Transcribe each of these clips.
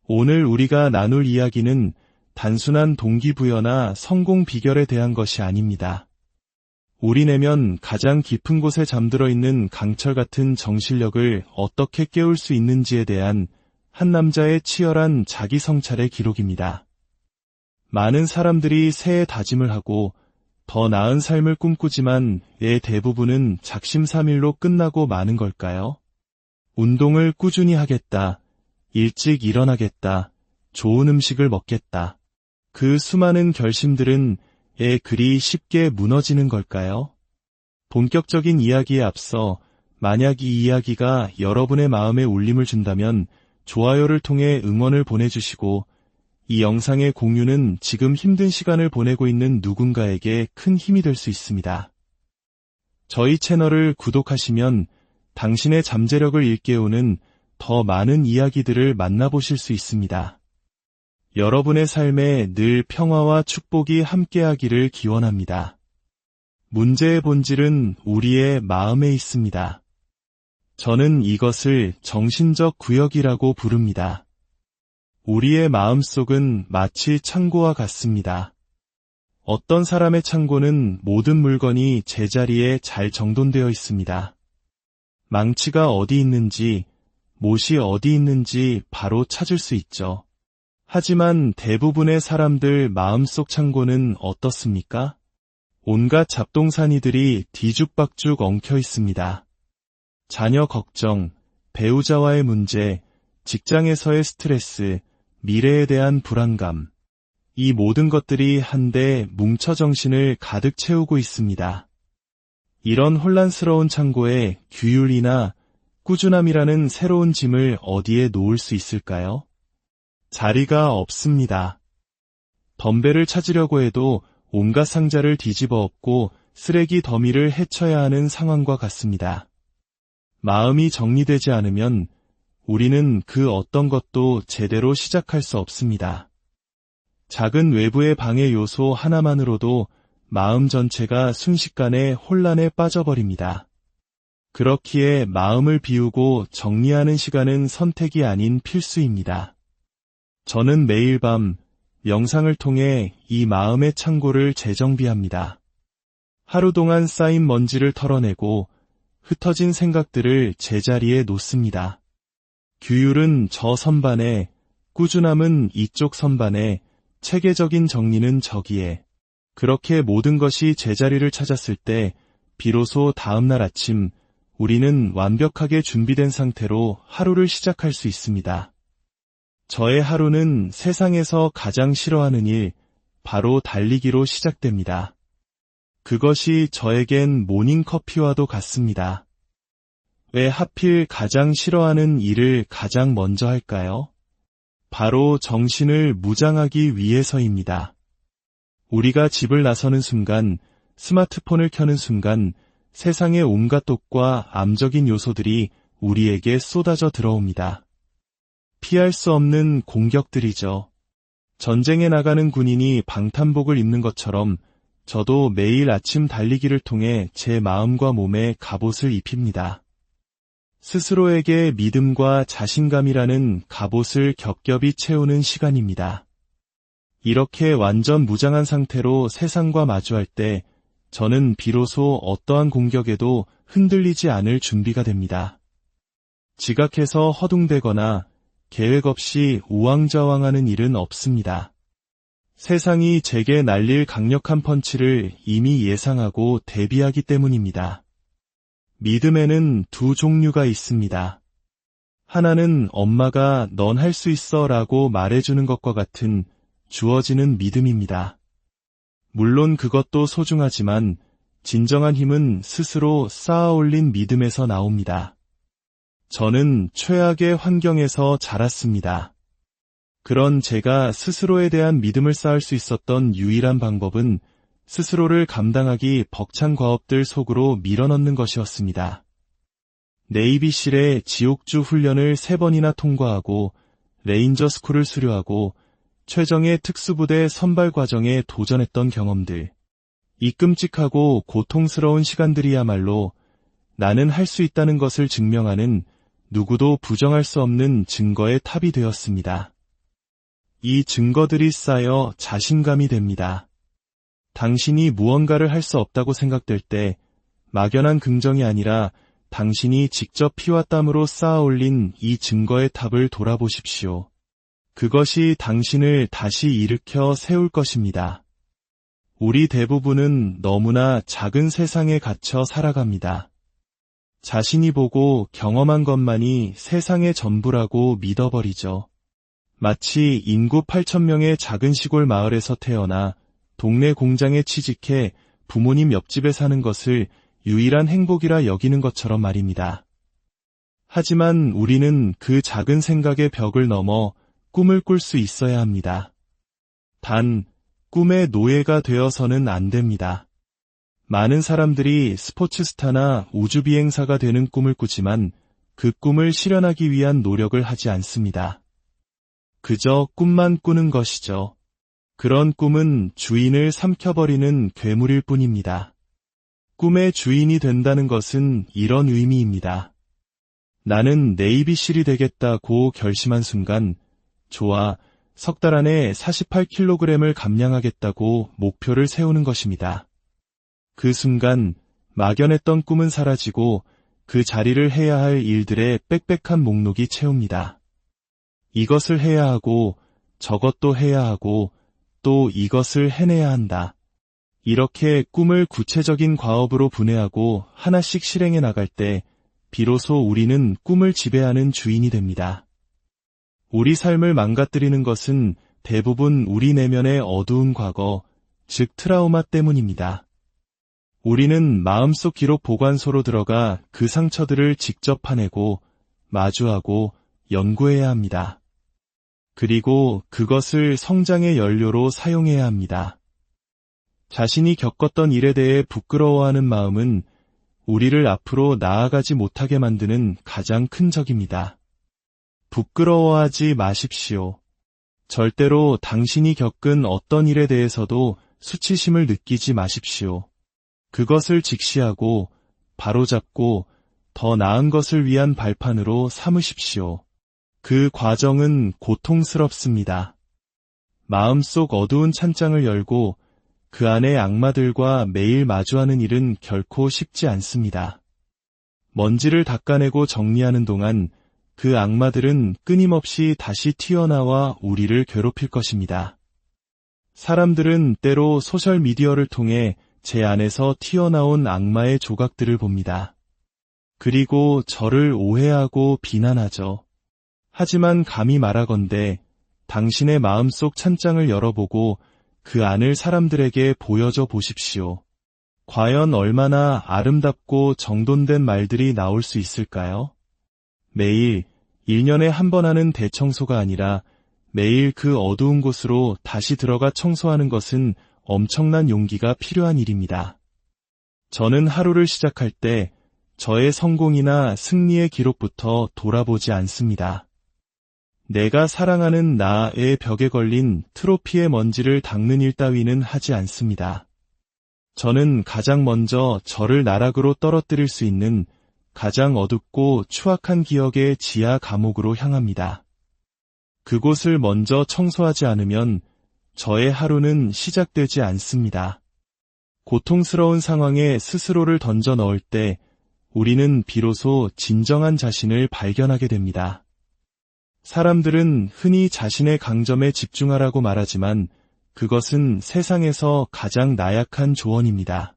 오늘 우리가 나눌 이야기는 단순한 동기부여나 성공 비결에 대한 것이 아닙니다. 우리 내면 가장 깊은 곳에 잠들어 있는 강철 같은 정신력을 어떻게 깨울 수 있는지에 대한 한 남자의 치열한 자기 성찰의 기록입니다. 많은 사람들이 새해 다짐을 하고 더 나은 삶을 꿈꾸지만 의 대부분은 작심삼일로 끝나고 마는 걸까요? 운동을 꾸준히 하겠다, 일찍 일어나겠다, 좋은 음식을 먹겠다. 그 수많은 결심들은 그리 쉽게 무너지는 걸까요? 본격적인 이야기에 앞서 만약 이 이야기가 여러분의 마음에 울림을 준다면 좋아요를 통해 응원을 보내주시고 이 영상의 공유는 지금 힘든 시간을 보내고 있는 누군가에게 큰 힘이 될 수 있습니다. 저희 채널을 구독하시면 당신의 잠재력을 일깨우는 더 많은 이야기들을 만나보실 수 있습니다. 여러분의 삶에 늘 평화와 축복이 함께하기를 기원합니다. 문제의 본질은 우리의 마음에 있습니다. 저는 이것을 정신적 구역이라고 부릅니다. 우리의 마음속은 마치 창고와 같습니다. 어떤 사람의 창고는 모든 물건이 제자리에 잘 정돈되어 있습니다. 망치가 어디 있는지, 못이 어디 있는지 바로 찾을 수 있죠. 하지만 대부분의 사람들 마음속 창고는 어떻습니까? 온갖 잡동사니들이 뒤죽박죽 엉켜 있습니다. 자녀 걱정, 배우자와의 문제, 직장에서의 스트레스, 미래에 대한 불안감. 이 모든 것들이 한데 뭉쳐 정신을 가득 채우고 있습니다. 이런 혼란스러운 창고에 규율이나 꾸준함이라는 새로운 짐을 어디에 놓을 수 있을까요? 자리가 없습니다. 덤벨을 찾으려고 해도 온갖 상자를 뒤집어 엎고 쓰레기 더미를 헤쳐야 하는 상황과 같습니다. 마음이 정리되지 않으면 우리는 그 어떤 것도 제대로 시작할 수 없습니다. 작은 외부의 방해 요소 하나만으로도 마음 전체가 순식간에 혼란에 빠져버립니다. 그렇기에 마음을 비우고 정리하는 시간은 선택이 아닌 필수입니다. 저는 매일 밤 명상을 통해 이 마음의 창고를 재정비합니다. 하루 동안 쌓인 먼지를 털어내고 흩어진 생각들을 제자리에 놓습니다. 규율은 저 선반에, 꾸준함은 이쪽 선반에, 체계적인 정리는 저기에. 그렇게 모든 것이 제자리를 찾았을 때 비로소 다음날 아침 우리는 완벽하게 준비된 상태로 하루를 시작할 수 있습니다. 저의 하루는 세상에서 가장 싫어하는 일, 바로 달리기로 시작됩니다. 그것이 저에겐 모닝커피와도 같습니다. 왜 하필 가장 싫어하는 일을 가장 먼저 할까요? 바로 정신을 무장하기 위해서입니다. 우리가 집을 나서는 순간, 스마트폰을 켜는 순간 세상의 온갖 독과 암적인 요소들이 우리에게 쏟아져 들어옵니다. 피할 수 없는 공격들이죠. 전쟁에 나가는 군인이 방탄복을 입는 것처럼 저도 매일 아침 달리기를 통해 제 마음과 몸에 갑옷을 입힙니다. 스스로에게 믿음과 자신감이라는 갑옷을 겹겹이 채우는 시간입니다. 이렇게 완전 무장한 상태로 세상과 마주할 때 저는 비로소 어떠한 공격에도 흔들리지 않을 준비가 됩니다. 지각해서 허둥대거나 계획 없이 우왕좌왕하는 일은 없습니다. 세상이 제게 날릴 강력한 펀치를 이미 예상하고 대비하기 때문입니다. 믿음에는 두 종류가 있습니다. 하나는 엄마가 넌 할 수 있어 라고 말해주는 것과 같은 주어지는 믿음입니다. 물론 그것도 소중하지만 진정한 힘은 스스로 쌓아올린 믿음에서 나옵니다. 저는 최악의 환경에서 자랐습니다. 그런 제가 스스로에 대한 믿음을 쌓을 수 있었던 유일한 방법은 스스로를 감당하기 벅찬 과업들 속으로 밀어넣는 것이었습니다. 네이비실의 지옥주 훈련을 3번이나 통과하고 레인저 스쿨을 수료하고 최정예 특수부대 선발 과정에 도전했던 경험들. 이 끔찍하고 고통스러운 시간들이야말로 나는 할 수 있다는 것을 증명하는 누구도 부정할 수 없는 증거의 탑이 되었습니다. 이 증거들이 쌓여 자신감이 됩니다. 당신이 무언가를 할 수 없다고 생각될 때 막연한 긍정이 아니라 당신이 직접 피와 땀으로 쌓아 올린 이 증거의 탑을 돌아보십시오. 그것이 당신을 다시 일으켜 세울 것입니다. 우리 대부분은 너무나 작은 세상에 갇혀 살아갑니다. 자신이 보고 경험한 것만이 세상의 전부라고 믿어버리죠. 마치 인구 8,000명의 작은 시골 마을에서 태어나 동네 공장에 취직해 부모님 옆집에 사는 것을 유일한 행복이라 여기는 것처럼 말입니다. 하지만 우리는 그 작은 생각의 벽을 넘어 꿈을 꿀 수 있어야 합니다. 단, 꿈의 노예가 되어서는 안 됩니다. 많은 사람들이 스포츠 스타나 우주비행사가 되는 꿈을 꾸지만 그 꿈을 실현하기 위한 노력을 하지 않습니다. 그저 꿈만 꾸는 것이죠. 그런 꿈은 주인을 삼켜버리는 괴물일 뿐입니다. 꿈의 주인이 된다는 것은 이런 의미입니다. 나는 네이비실이 되겠다고 결심한 순간, 좋아, 석 달 안에 48kg을 감량하겠다고 목표를 세우는 것입니다. 그 순간 막연했던 꿈은 사라지고 그 자리를 해야 할 일들의 빽빽한 목록이 채웁니다. 이것을 해야 하고 저것도 해야 하고 또 이것을 해내야 한다. 이렇게 꿈을 구체적인 과업으로 분해하고 하나씩 실행해 나갈 때 비로소 우리는 꿈을 지배하는 주인이 됩니다. 우리 삶을 망가뜨리는 것은 대부분 우리 내면의 어두운 과거, 즉 트라우마 때문입니다. 우리는 마음속 기록 보관소로 들어가 그 상처들을 직접 파내고 마주하고 연구해야 합니다. 그리고 그것을 성장의 연료로 사용해야 합니다. 자신이 겪었던 일에 대해 부끄러워하는 마음은 우리를 앞으로 나아가지 못하게 만드는 가장 큰 적입니다. 부끄러워하지 마십시오. 절대로 당신이 겪은 어떤 일에 대해서도 수치심을 느끼지 마십시오. 그것을 직시하고 바로잡고 더 나은 것을 위한 발판으로 삼으십시오. 그 과정은 고통스럽습니다. 마음속 어두운 찬장을 열고 그 안의 악마들과 매일 마주하는 일은 결코 쉽지 않습니다. 먼지를 닦아내고 정리하는 동안 그 악마들은 끊임없이 다시 튀어나와 우리를 괴롭힐 것입니다. 사람들은 때로 소셜미디어를 통해 제 안에서 튀어나온 악마의 조각들을 봅니다. 그리고 저를 오해하고 비난하죠. 하지만 감히 말하건대 당신의 마음속 찬장을 열어보고 그 안을 사람들에게 보여줘 보십시오. 과연 얼마나 아름답고 정돈된 말들이 나올 수 있을까요? 매일 1년에 한 번 하는 대청소가 아니라 매일 그 어두운 곳으로 다시 들어가 청소하는 것은 엄청난 용기가 필요한 일입니다. 저는 하루를 시작할 때 저의 성공이나 승리의 기록부터 돌아보지 않습니다. 내가 사랑하는 나의 벽에 걸린 트로피의 먼지를 닦는 일 따위는 하지 않습니다. 저는 가장 먼저 저를 나락으로 떨어뜨릴 수 있는 가장 어둡고 추악한 기억의 지하 감옥으로 향합니다. 그곳을 먼저 청소하지 않으면 저의 하루는 시작되지 않습니다. 고통스러운 상황에 스스로를 던져 넣을 때 우리는 비로소 진정한 자신을 발견하게 됩니다. 사람들은 흔히 자신의 강점에 집중하라고 말하지만 그것은 세상에서 가장 나약한 조언입니다.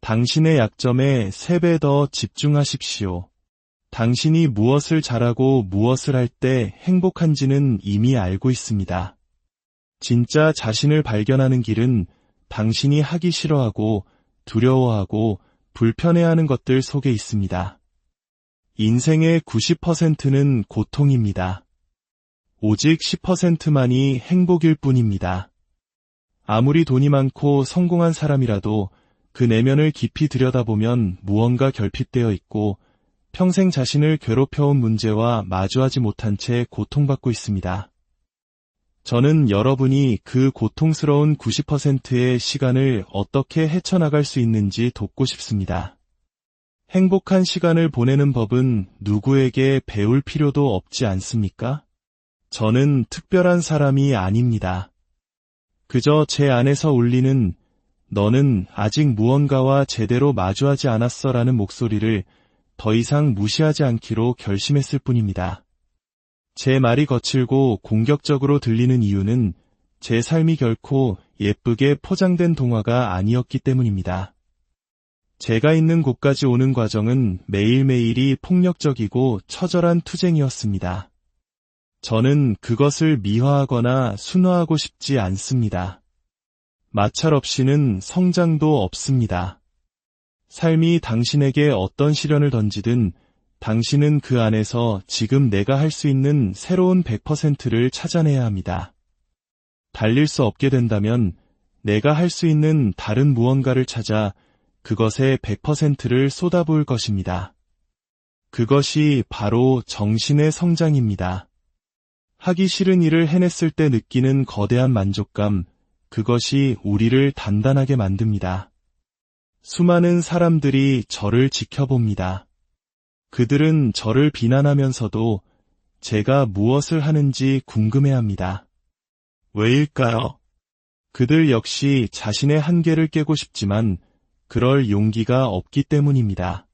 당신의 약점에 3배 더 집중하십시오. 당신이 무엇을 잘하고 무엇을 할 때 행복한지는 이미 알고 있습니다. 진짜 자신을 발견하는 길은 당신이 하기 싫어하고 두려워하고 불편해하는 것들 속에 있습니다. 인생의 90%는 고통입니다. 오직 10%만이 행복일 뿐입니다. 아무리 돈이 많고 성공한 사람이라도 그 내면을 깊이 들여다보면 무언가 결핍되어 있고 평생 자신을 괴롭혀온 문제와 마주하지 못한 채 고통받고 있습니다. 저는 여러분이 그 고통스러운 90%의 시간을 어떻게 헤쳐나갈 수 있는지 돕고 싶습니다. 행복한 시간을 보내는 법은 누구에게 배울 필요도 없지 않습니까? 저는 특별한 사람이 아닙니다. 그저 제 안에서 울리는 너는 아직 무언가와 제대로 마주하지 않았어라는 목소리를 더 이상 무시하지 않기로 결심했을 뿐입니다. 제 말이 거칠고 공격적으로 들리는 이유는 제 삶이 결코 예쁘게 포장된 동화가 아니었기 때문입니다. 제가 있는 곳까지 오는 과정은 매일매일이 폭력적이고 처절한 투쟁이었습니다. 저는 그것을 미화하거나 순화하고 싶지 않습니다. 마찰 없이는 성장도 없습니다. 삶이 당신에게 어떤 시련을 던지든 당신은 그 안에서 지금 내가 할 수 있는 새로운 100%를 찾아내야 합니다. 달릴 수 없게 된다면 내가 할 수 있는 다른 무언가를 찾아 그것의 100%를 쏟아부을 것입니다. 그것이 바로 정신의 성장입니다. 하기 싫은 일을 해냈을 때 느끼는 거대한 만족감, 그것이 우리를 단단하게 만듭니다. 수많은 사람들이 저를 지켜봅니다. 그들은 저를 비난하면서도 제가 무엇을 하는지 궁금해합니다. 왜일까요? 그들 역시 자신의 한계를 깨고 싶지만 그럴 용기가 없기 때문입니다.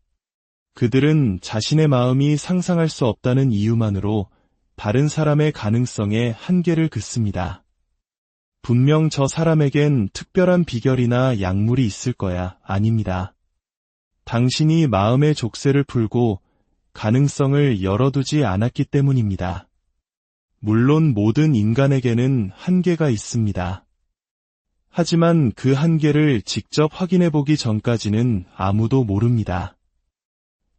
그들은 자신의 마음이 상상할 수 없다는 이유만으로 다른 사람의 가능성에 한계를 긋습니다. 분명 저 사람에겐 특별한 비결이나 약물이 있을 거야. 아닙니다. 당신이 마음의 족쇄를 풀고 가능성을 열어두지 않았기 때문입니다. 물론 모든 인간에게는 한계가 있습니다. 하지만 그 한계를 직접 확인해보기 전까지는 아무도 모릅니다.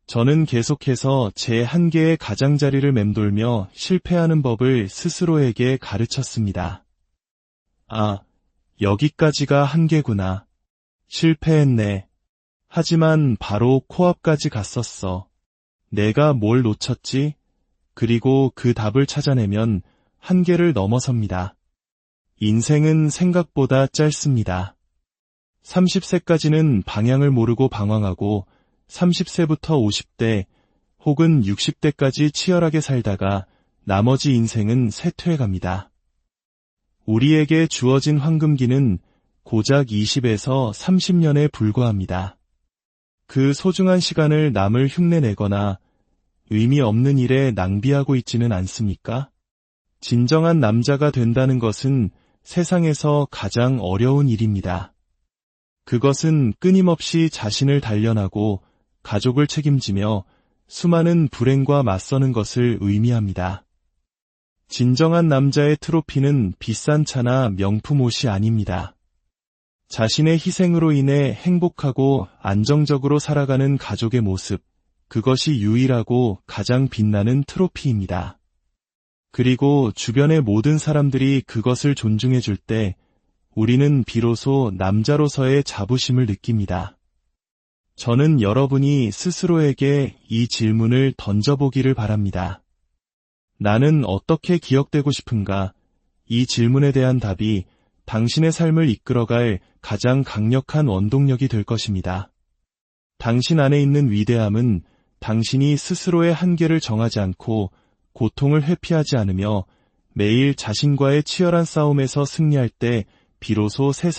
저는 계속해서 제 한계의 가장자리를 맴돌며 실패하는 법을 스스로에게 가르쳤습니다. 아, 여기까지가 한계구나. 실패했네. 하지만 바로 코앞까지 갔었어. 내가 뭘 놓쳤지? 그리고 그 답을 찾아내면 한계를 넘어섭니다. 인생은 생각보다 짧습니다. 30세까지는 방향을 모르고 방황하고 30세부터 50대 혹은 60대까지 치열하게 살다가 나머지 인생은 쇠퇴해갑니다. 우리에게 주어진 황금기는 고작 20에서 30년에 불과합니다. 그 소중한 시간을 남을 흉내내거나 의미 없는 일에 낭비하고 있지는 않습니까? 진정한 남자가 된다는 것은 세상에서 가장 어려운 일입니다. 그것은 끊임없이 자신을 단련하고 가족을 책임지며 수많은 불행과 맞서는 것을 의미합니다. 진정한 남자의 트로피는 비싼 차나 명품 옷이 아닙니다. 자신의 희생으로 인해 행복하고 안정적으로 살아가는 가족의 모습, 그것이 유일하고 가장 빛나는 트로피입니다. 그리고 주변의 모든 사람들이 그것을 존중해 줄 때 우리는 비로소 남자로서의 자부심을 느낍니다. 저는 여러분이 스스로에게 이 질문을 던져보기를 바랍니다. 나는 어떻게 기억되고 싶은가? 이 질문에 대한 답이 당신의 삶을 이끌어갈 가장 강력한 원동력이 될 것입니다. 당신 안에 있는 위대함은 당신이 스스로의 한계를 정하지 않고 고통을 회피하지 않으며 매일 자신과의 치열한 싸움에서 승리할 때 비로소 세상이